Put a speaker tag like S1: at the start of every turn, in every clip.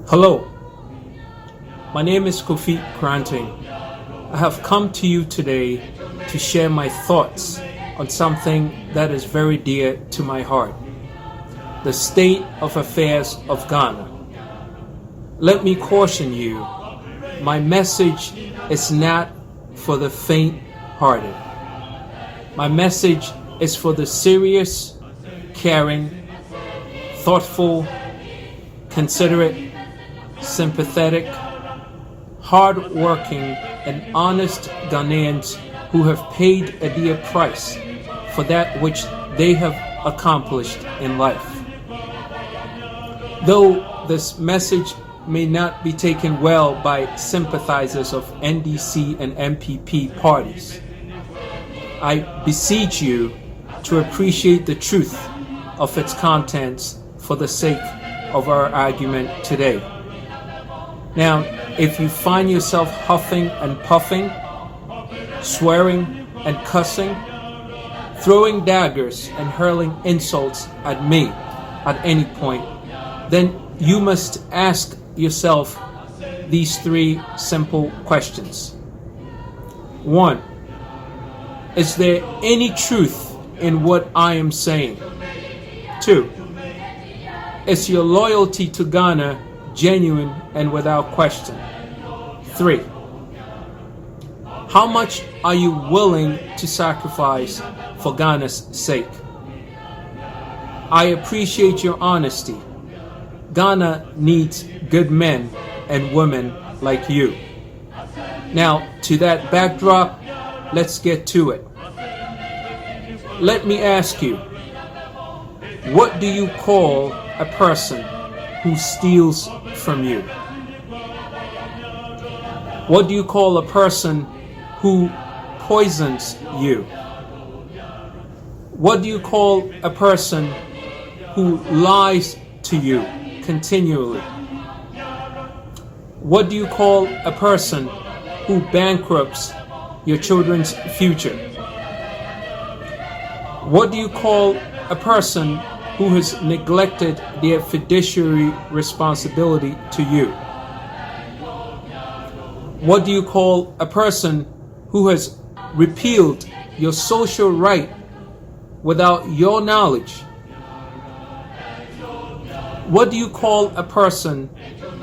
S1: Hello, my name is Kofi Granting. I have come to you today to share my thoughts on something that is very dear to my heart, the state of affairs of Ghana. Let me caution you, my message is not for the faint-hearted. My message is for the serious, caring, thoughtful, considerate, sympathetic, hard-working, and honest Ghanaians who have paid a dear price for that which they have accomplished in life. Though this message may not be taken well by sympathizers of NDC and NPP parties, I beseech you to appreciate the truth of its contents for the sake of our argument today. Now, if you find yourself huffing and puffing, swearing and cussing, throwing daggers and hurling insults at me at any point, then you must ask yourself these three simple questions. 1. Is there any truth in what I am saying? 2. Is your loyalty to Ghana genuine and without question? 3. How much are you willing to sacrifice for Ghana's sake? I appreciate your honesty. Ghana needs good men and women like you. Now, to that backdrop, let's get to it. Let me ask you, what do you call a person who steals from you? What do you call a person who poisons you? What do you call a person who lies to you continually? What do you call a person who bankrupts your children's future? What do you call a person who has neglected their fiduciary responsibility to you? What do you call a person who has repealed your social right without your knowledge? What do you call a person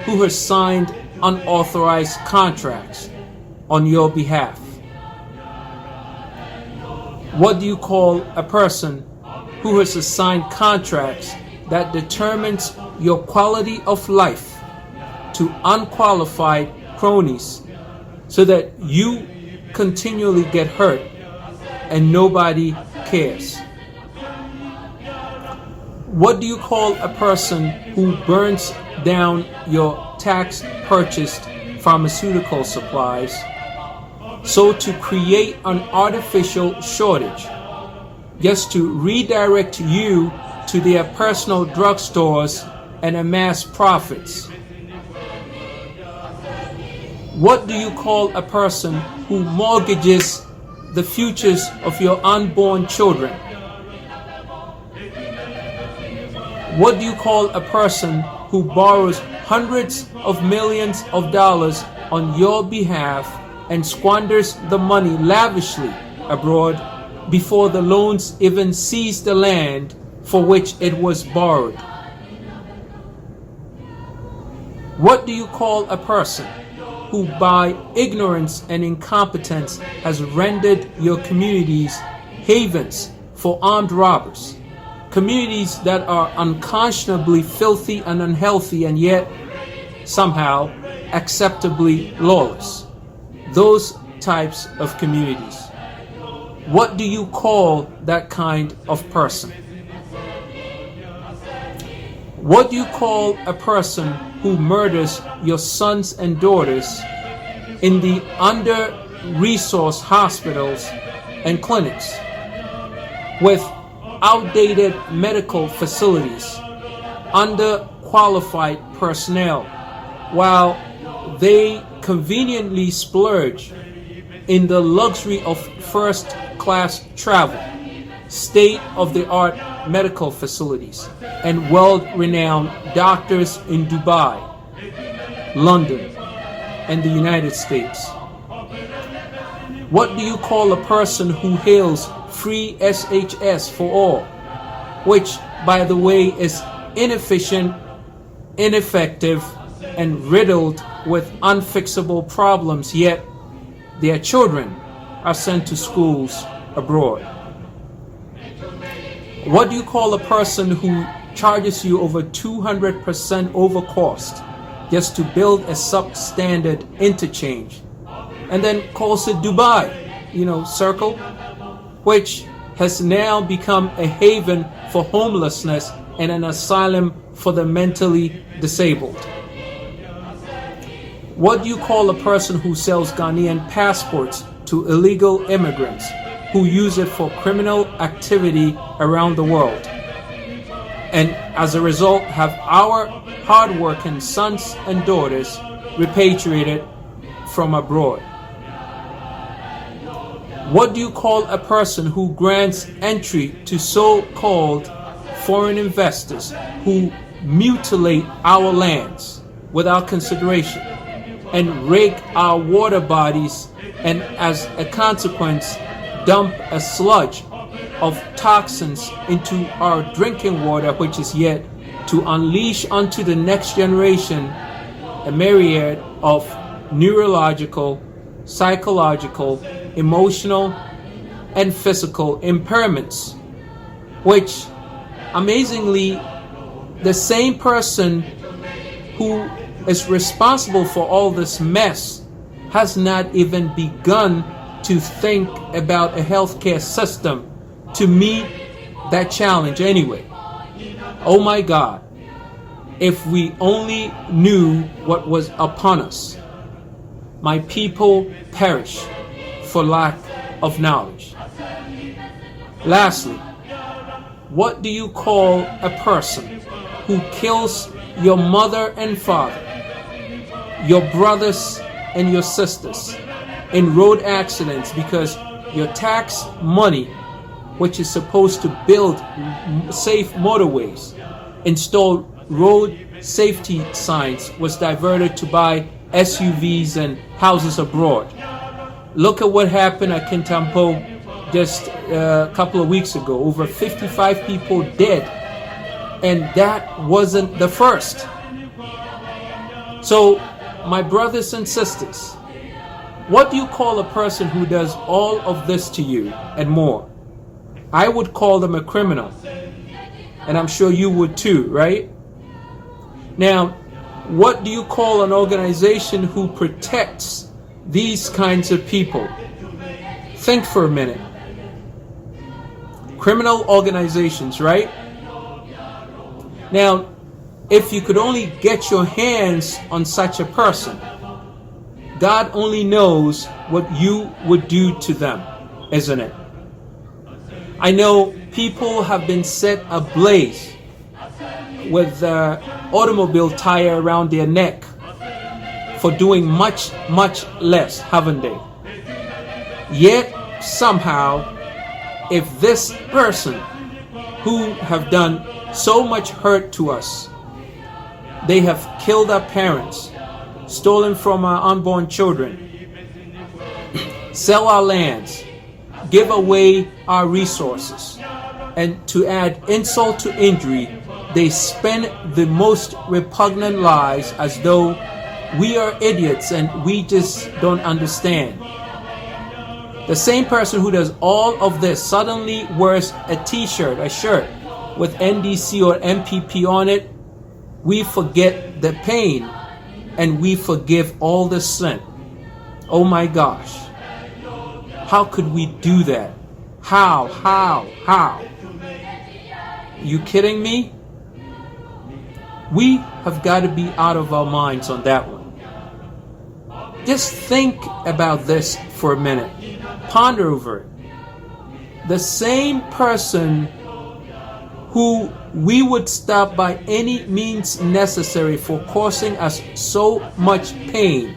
S1: who has signed unauthorized contracts on your behalf? What do you call a person who has assigned contracts that determines your quality of life to unqualified cronies so that you continually get hurt and nobody cares? What do you call a person who burns down your tax-purchased pharmaceutical supplies so to create an artificial shortage, just to redirect you to their personal drugstores and amass profits? What do you call a person who mortgages the futures of your unborn children? What do you call a person who borrows hundreds of millions of dollars on your behalf and squanders the money lavishly abroad before the loans even seize the land for which it was borrowed? What do you call a person who by ignorance and incompetence has rendered your communities havens for armed robbers, communities that are unconscionably filthy and unhealthy and yet somehow acceptably lawless? Those types of communities. What do you call that kind of person? What do you call a person who murders your sons and daughters in the under-resourced hospitals and clinics with outdated medical facilities, underqualified personnel, while they conveniently splurge in the luxury of first-class travel, state-of-the-art medical facilities and world-renowned doctors in Dubai, London, and the United States. What do you call a person who hails free SHS for all, which, by the way, is inefficient, ineffective, and riddled with unfixable problems, yet their children are sent to schools abroad? What do you call a person who charges you over 200% over cost just to build a substandard interchange and then calls it Dubai, Circle, which has now become a haven for homelessness and an asylum for the mentally disabled? What do you call a person who sells Ghanaian passports to illegal immigrants who use it for criminal activity around the world, and as a result have our hard-working sons and daughters repatriated from abroad? What do you call a person who grants entry to so-called foreign investors who mutilate our lands without consideration and rake our water bodies, and as a consequence dump a sludge of toxins into our drinking water, which is yet to unleash onto the next generation a myriad of neurological, psychological, emotional, and physical impairments, which amazingly the same person who is responsible for all this mess has not even begun to think about a healthcare system to meet that challenge anyway. Oh my God, if we only knew what was upon us. My people perish for lack of knowledge. Lastly, what do you call a person who kills your mother and father, your brothers and your sisters in road accidents because your tax money, which is supposed to build safe motorways, install road safety signs, was diverted to buy SUVs and houses abroad? Look at what happened at Kintampo just a couple of weeks ago. Over 55 people dead, and that wasn't the first. So, my brothers and sisters, what do you call a person who does all of this to you and more? I would call them a criminal, and I'm sure you would too, right? Now, what do you call an organization who protects these kinds of people? Think for a minute. Criminal organizations, right? Now, if you could only get your hands on such a person, God only knows what you would do to them, isn't it? I know people have been set ablaze with the automobile tire around their neck for doing much, much less, haven't they? Yet, somehow, if this person who have done so much hurt to us, they have killed our parents, stolen from our unborn children, sell our lands, give away our resources, and to add insult to injury, they spin the most repugnant lies as though we are idiots and we just don't understand. The same person who does all of this suddenly wears a t-shirt, a shirt with NDC or NPP on it. We forget the pain and we forgive all the sin. Oh my gosh. How could we do that? How? You kidding me? We have got to be out of our minds on that one. Just think about this for a minute. Ponder over it. The same person who we would stop by any means necessary for causing us so much pain,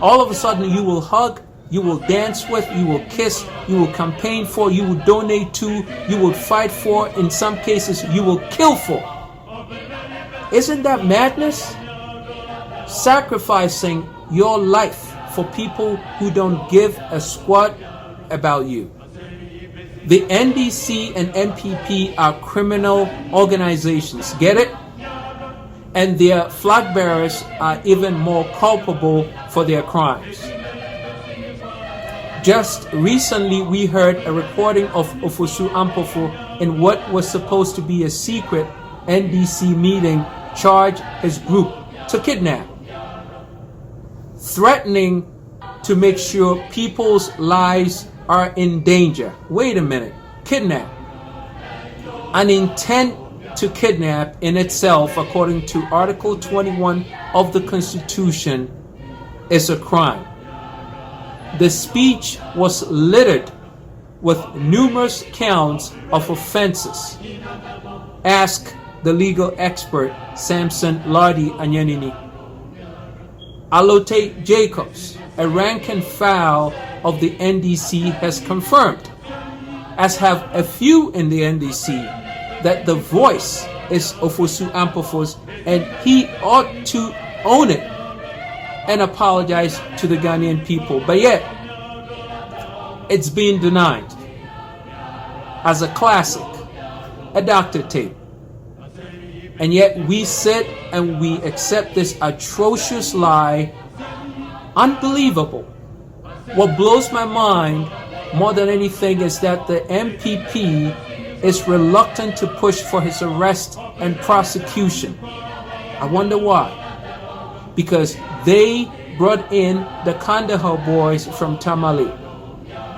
S1: all of a sudden you will hug you will dance with, you will kiss, you will campaign for, you will donate to, you will fight for, in some cases you will kill for. Isn't that madness? Sacrificing your life for people who don't give a squat about you. The NDC and NPP are criminal organizations, get it? And their flag bearers are even more culpable for their crimes. Just recently, we heard a recording of Ofosu Ampofo in what was supposed to be a secret NDC meeting charge his group to kidnap, threatening to make sure people's lives are in danger. Wait a minute, kidnap. An intent to kidnap in itself, according to Article 21 of the Constitution, is a crime. The speech was littered with numerous counts of offenses. Ask the legal expert Samson Lardy Anyanini. Alote Jacobs, a rank and file of the NDC, has confirmed, as have a few in the NDC, that the voice is Ofosu Ampofo's, and he ought to own it and apologize to the Ghanaian people. But yet, it's being denied as a classic, a doctor tape. And yet we sit and we accept this atrocious lie. Unbelievable. What blows my mind more than anything is that the MPP is reluctant to push for his arrest and prosecution. I wonder why. Because they brought in the Kandahar boys from Tamale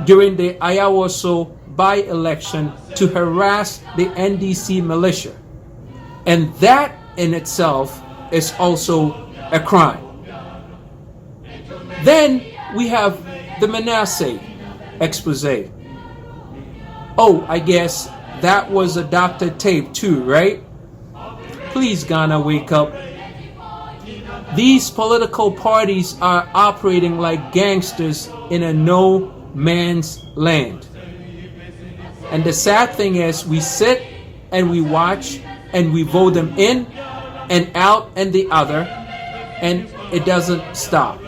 S1: during the Ayawaso by-election to harass the NDC militia. And that in itself is also a crime. Then we have the Manasseh expose. Oh, I guess that was a doctor tape too, right? Please, Ghana, wake up. These political parties are operating like gangsters in a no man's land. And the sad thing is, we sit and we watch and we vote them in and out and the other, and it doesn't stop.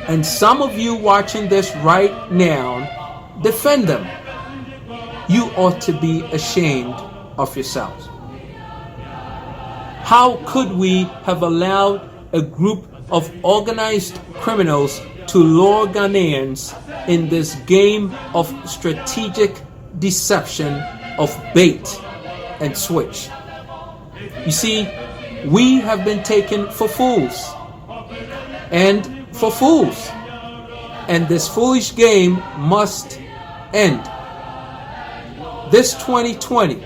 S1: And some of you watching this right now, defend them. You ought to be ashamed of yourselves. How could we have allowed a group of organized criminals to lure Ghanaians in this game of strategic deception, of bait and switch? You see, we have been taken for fools and for fools, and this foolish game must end. This 2020,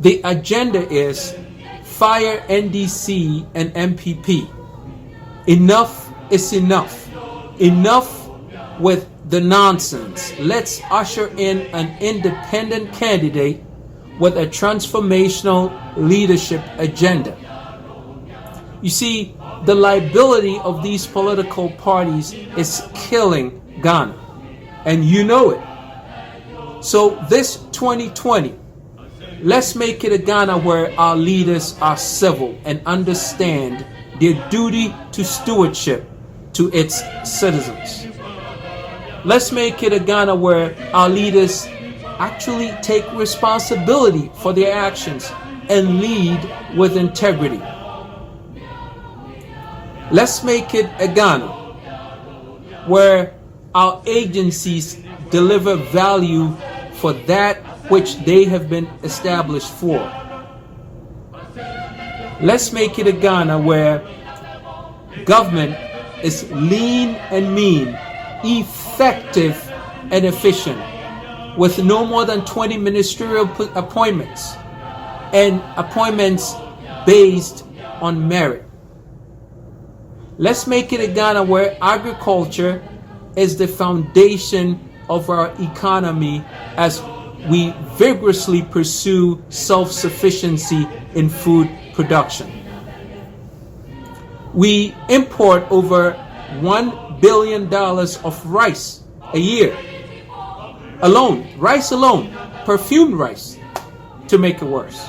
S1: the agenda is fire NDC and NPP. Enough is enough. Enough with the nonsense. Let's usher in an independent candidate with a transformational leadership agenda. You see, the liability of these political parties is killing Ghana, and you know it. So this 2020, let's make it a Ghana where our leaders are civil and understand their duty to stewardship to its citizens. Let's make it a Ghana where our leaders actually take responsibility for their actions and lead with integrity. Let's make it a Ghana where our agencies deliver value for that which they have been established for. Let's make it a Ghana where government is lean and mean, effective and efficient, with no more than 20 ministerial appointments and appointments based on merit. Let's make it a Ghana where agriculture is the foundation of our economy as we vigorously pursue self-sufficiency in food production. We import over $1 billion of rice a year. Alone, rice alone, perfumed rice, to make it worse.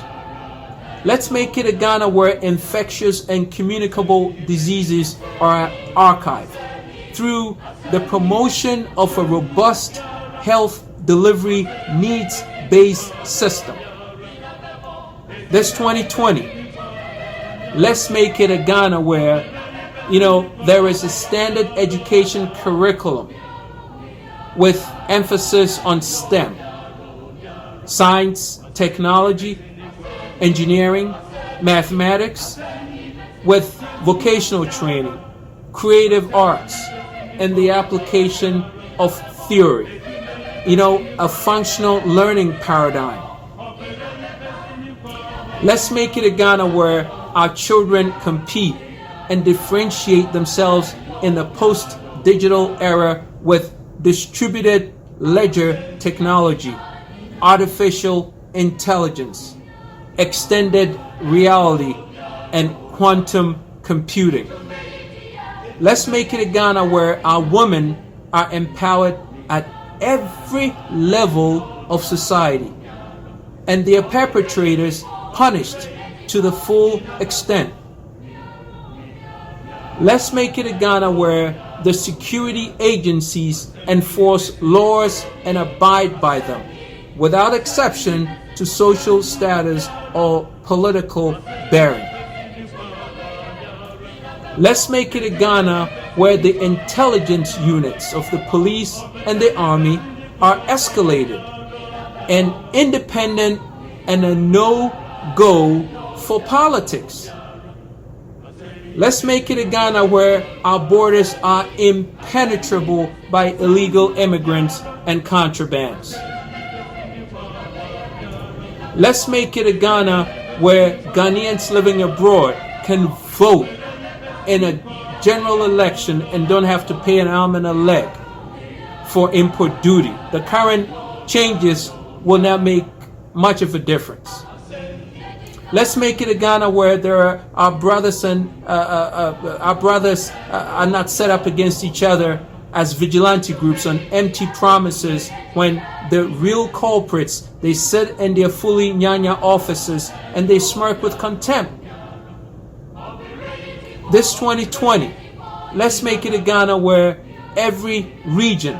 S1: Let's make it a Ghana where infectious and communicable diseases are archived through the promotion of a robust health delivery needs-based system. This 2020, let's make it a Ghana where, there is a standard education curriculum with emphasis on STEM, science, technology, engineering, mathematics, with vocational training, creative arts, and the application of theory. A functional learning paradigm. Let's make it a Ghana where our children compete and differentiate themselves in the post-digital era with distributed ledger technology, artificial intelligence, extended reality, and quantum computing. Let's make it a Ghana where our women are empowered at every level of society and their perpetrators punished to the full extent. Let's make it a Ghana where the security agencies enforce laws and abide by them, without exception to social status or political bearing. Let's make it a Ghana where the intelligence units of the police and the army are escalated and independent and a no-go for politics. Let's make it a Ghana where our borders are impenetrable by illegal immigrants and contrabands. Let's make it a Ghana where Ghanaians living abroad can vote in a general election and don't have to pay an arm and a leg for import duty. The current changes will not make much of a difference. Let's make it a Ghana where our brothers are not set up against each other as vigilante groups on empty promises, when the real culprits, they sit in their fully nyanya offices and they smirk with contempt. This 2020, let's make it a Ghana where every region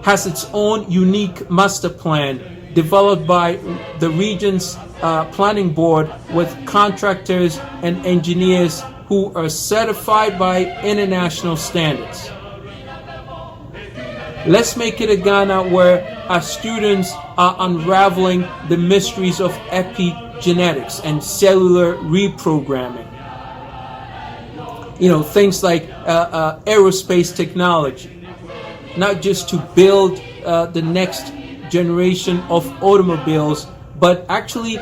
S1: has its own unique master plan developed by the region's planning board with contractors and engineers who are certified by international standards. Let's make it a Ghana where our students are unraveling the mysteries of epigenetics and cellular reprogramming. Things like aerospace technology, not just to build the next generation of automobiles, but actually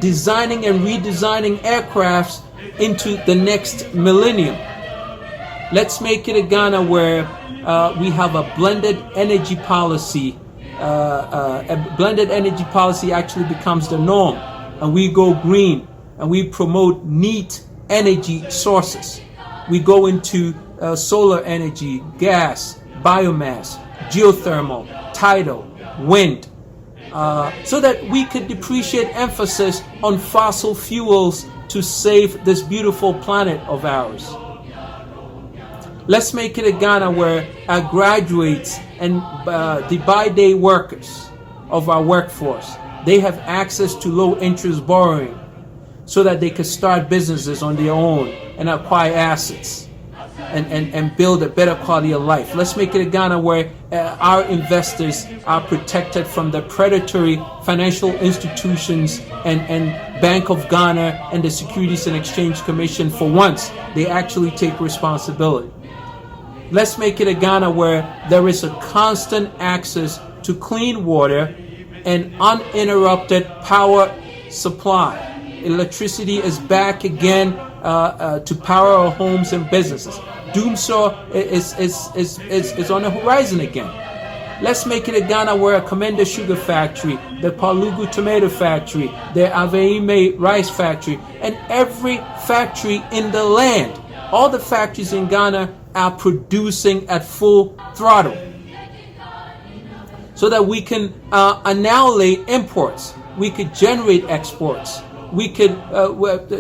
S1: designing and redesigning aircrafts into the next millennium. Let's make it a Ghana where we have a blended energy policy. A blended energy policy actually becomes the norm, and we go green and we promote neat energy sources. We go into solar energy, gas, biomass, geothermal, tidal, wind, so that we could depreciate emphasis on fossil fuels to save this beautiful planet of ours. Let's make it a Ghana where our graduates and the by-day workers of our workforce, they have access to low-interest borrowing so that they can start businesses on their own and acquire assets and build a better quality of life. Let's make it a Ghana where our investors are protected from the predatory financial institutions and Bank of Ghana and the Securities and Exchange Commission. For once, they actually take responsibility. Let's make it a Ghana where there is a constant access to clean water and uninterrupted power supply. Electricity is back again to power our homes and businesses. Doomsaw is on the horizon again. Let's make it a Ghana where a Commander Sugar Factory, the Palugu Tomato Factory, the Aveime Rice Factory, and every factory in the land, all the factories in Ghana are producing at full throttle, so that we can annihilate imports, we could generate exports, we could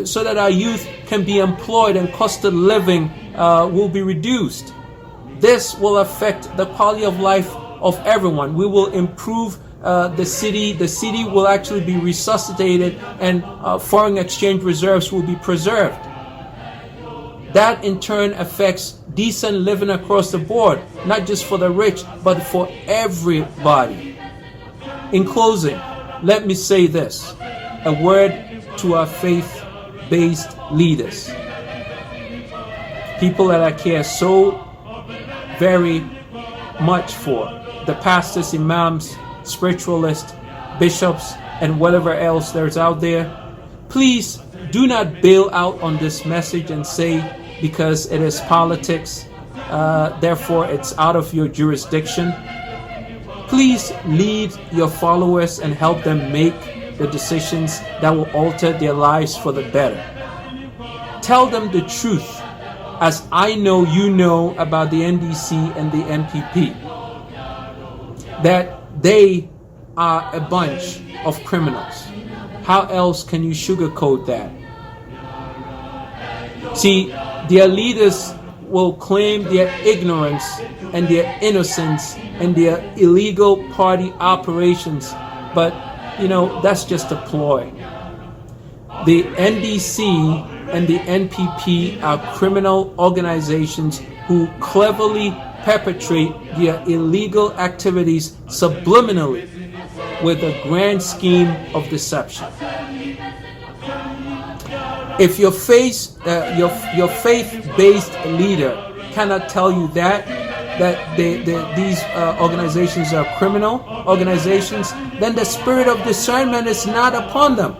S1: so that our youth can be employed and cost of living will be reduced. This will affect the quality of life of everyone. We will improve the city. The city will actually be resuscitated, and foreign exchange reserves will be preserved. That in turn affects decent living across the board, not just for the rich, but for everybody. In closing, let me say this, a word to our faith-based leaders, people that I care so very much for, the pastors, imams, spiritualists, bishops, and whatever else there's out there. Please do not bail out on this message and say, because it is politics, therefore it's out of your jurisdiction. Please lead your followers and help them make the decisions that will alter their lives for the better. Tell them the truth, as I know you know about the NDC and the NPP, that they are a bunch of criminals. How else can you sugarcoat that? See, their leaders will claim their ignorance and their innocence and their illegal party operations, but that's just a ploy. The NDC and the NPP are criminal organizations who cleverly perpetrate their illegal activities subliminally with a grand scheme of deception. If your faith-based leader cannot tell you that these organizations are criminal organizations, then the spirit of discernment is not upon them,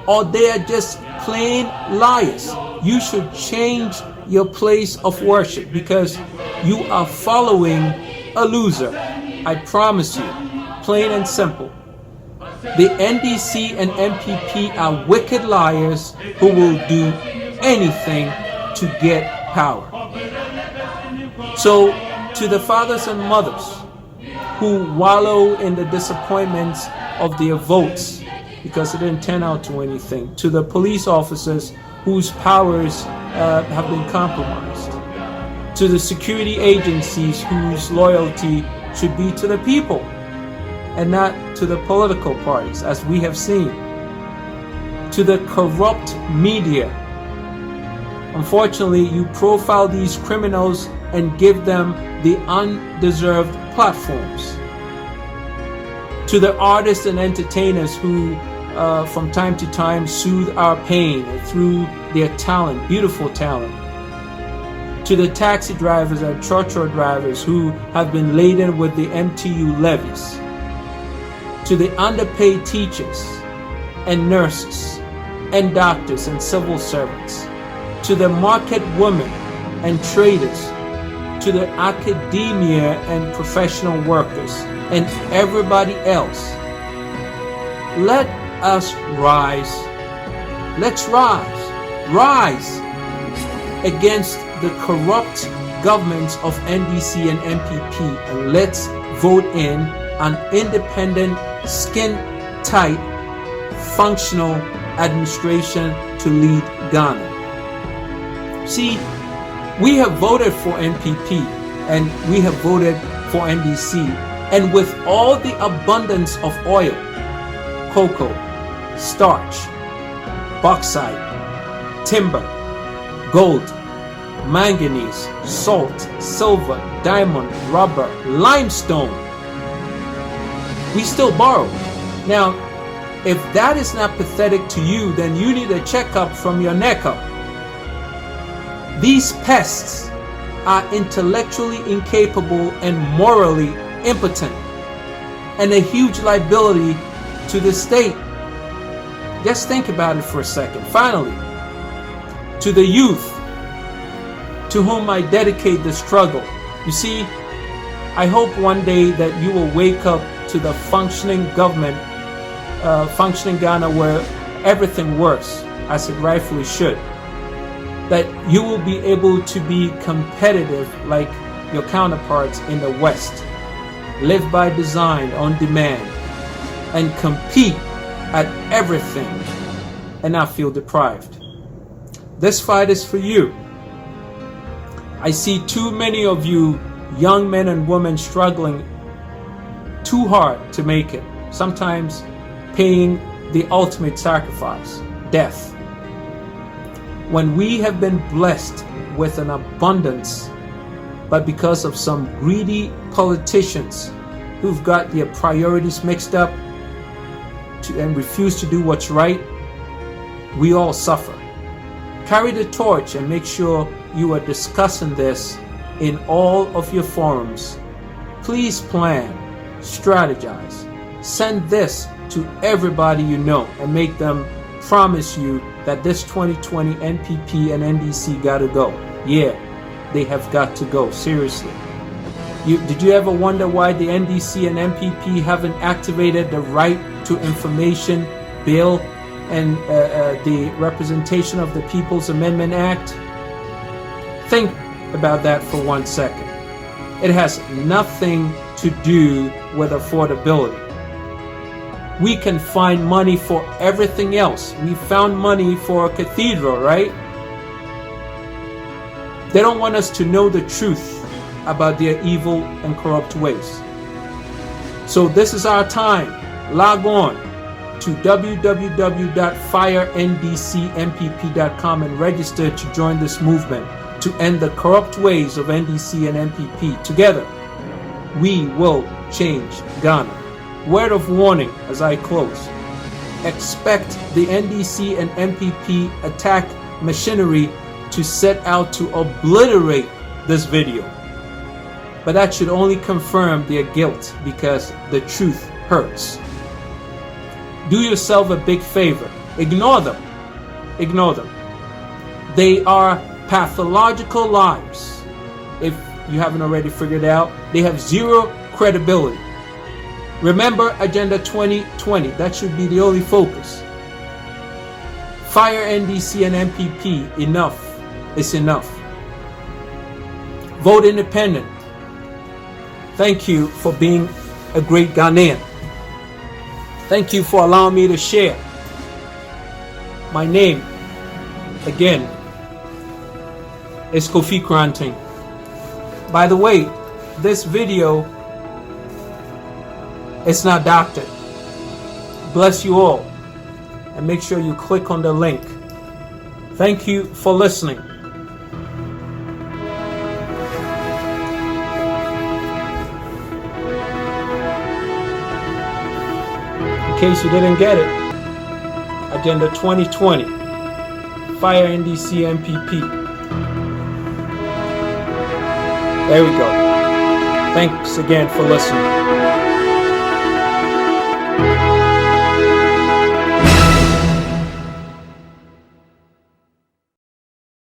S1: or they are just plain liars. You should change your place of worship, because you are following a loser. I promise you, plain and simple. The NDC and NPP are wicked liars who will do anything to get power. So, to the fathers and mothers who wallow in the disappointments of their votes because it didn't turn out to anything, to the police officers whose powers have been compromised, to the security agencies whose loyalty should be to the people and not to the political parties, as we have seen, to the corrupt media. Unfortunately, you profile these criminals and give them the undeserved platforms. To the artists and entertainers who from time to time soothe our pain through their talent, beautiful talent. To the taxi drivers and trotro drivers who have been laden with the MTU levies. To the underpaid teachers and nurses and doctors and civil servants. To the market women and traders. To the academia and professional workers and everybody else. Let us rise. Let's rise. Rise against the corrupt governments of NDC and NPP, and let's vote in an independent, skin-tight, functional administration to lead Ghana. See, we have voted for NPP and we have voted for NDC, and with all the abundance of oil, cocoa, starch, bauxite, timber, gold, manganese, salt, silver, diamond, rubber, limestone, we still borrow. Now, if that is not pathetic to you, then you need a checkup from your neck up. These pests are intellectually incapable and morally impotent, and a huge liability to the state. Just think about it for a second. Finally, to the youth to whom I dedicate the struggle. You see, I hope one day that you will wake up to the functioning government, functioning Ghana, where everything works as it rightfully should. that you will be able to be competitive like your counterparts in the West, live by design, on demand, and compete at everything and not feel deprived. This fight is for you. I see too many of you young men and women struggling too hard to make it, sometimes paying the ultimate sacrifice, death. When we have been blessed with an abundance, but because of some greedy politicians who've got their priorities mixed up and refuse to do what's right, we all suffer. Carry the torch and make sure you are discussing this in all of your forums. Please plan, strategize, send this to everybody you know and make them promise you that this 2020 NPP and NDC gotta go. Yeah, they have got to go, seriously. Did you ever wonder why the NDC and NPP haven't activated the Right to Information Bill and the Representation of the People's Amendment Act? Think about that for 1 second. It has nothing to do with affordability. We can find money for everything else. We found money for a cathedral, right? They don't want us to know the truth about their evil and corrupt ways. So this is our time. Log on to www.firendcnpp.com and register to join this movement to end the corrupt ways of NDC and NPP. Together, we will change Ghana. Word of warning as I close. Expect the NDC and NPP attack machinery to set out to obliterate this video. But that should only confirm their guilt because the truth hurts. Do yourself a big favor. Ignore them. Ignore them. They are pathological liars. If you haven't already figured out, they have zero credibility. Remember Agenda 2020. That should be the only focus. Fire NDC and NPP. Enough is enough. Vote independent. Thank you for being a great Ghanaian. Thank you for allowing me to share. My name, again, is Kofi Kranting. By the way, this video is not doctored. Bless you all. And make sure you click on the link. Thank you for listening. In case you didn't get it, Agenda 2020, Fire NDC NPP. There we go. Thanks again for listening.